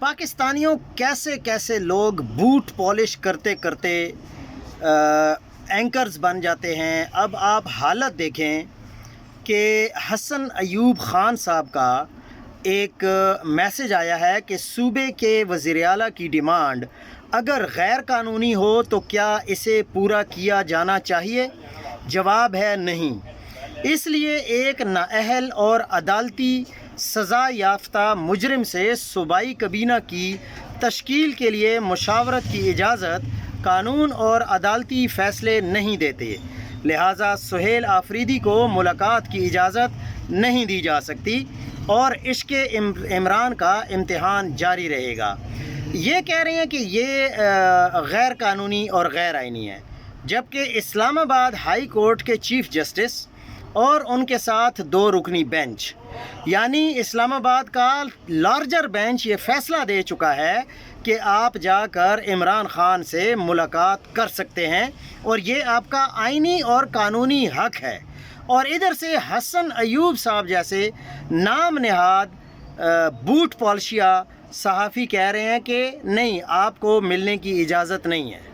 پاکستانیوں کیسے کیسے لوگ بوٹ پالش کرتے کرتے اینکرز بن جاتے ہیں۔ اب آپ حالت دیکھیں کہ حسن ایوب خان صاحب کا ایک میسج آیا ہے کہ صوبے کے وزیر اعلیٰ کی ڈیمانڈ اگر غیر قانونی ہو تو کیا اسے پورا کیا جانا چاہیے؟ جواب ہے نہیں۔ اس لیے ایک نااہل اور عدالتی سزا یافتہ مجرم سے صوبائی کابینہ کی تشکیل کے لیے مشاورت کی اجازت قانون اور عدالتی فیصلے نہیں دیتے، لہٰذا سہیل آفریدی کو ملاقات کی اجازت نہیں دی جا سکتی اور عشق عمران کا امتحان جاری رہے گا۔ یہ کہہ رہے ہیں کہ یہ غیر قانونی اور غیر آئینی ہے، جبکہ اسلام آباد ہائی کورٹ کے چیف جسٹس اور ان کے ساتھ 2 رکنی بینچ یعنی اسلام آباد کا لارجر بینچ یہ فیصلہ دے چکا ہے کہ آپ جا کر عمران خان سے ملاقات کر سکتے ہیں اور یہ آپ کا آئینی اور قانونی حق ہے۔ اور ادھر سے حسن ایوب صاحب جیسے نام نہاد بوٹ پالشیا صحافی کہہ رہے ہیں کہ نہیں، آپ کو ملنے کی اجازت نہیں ہے۔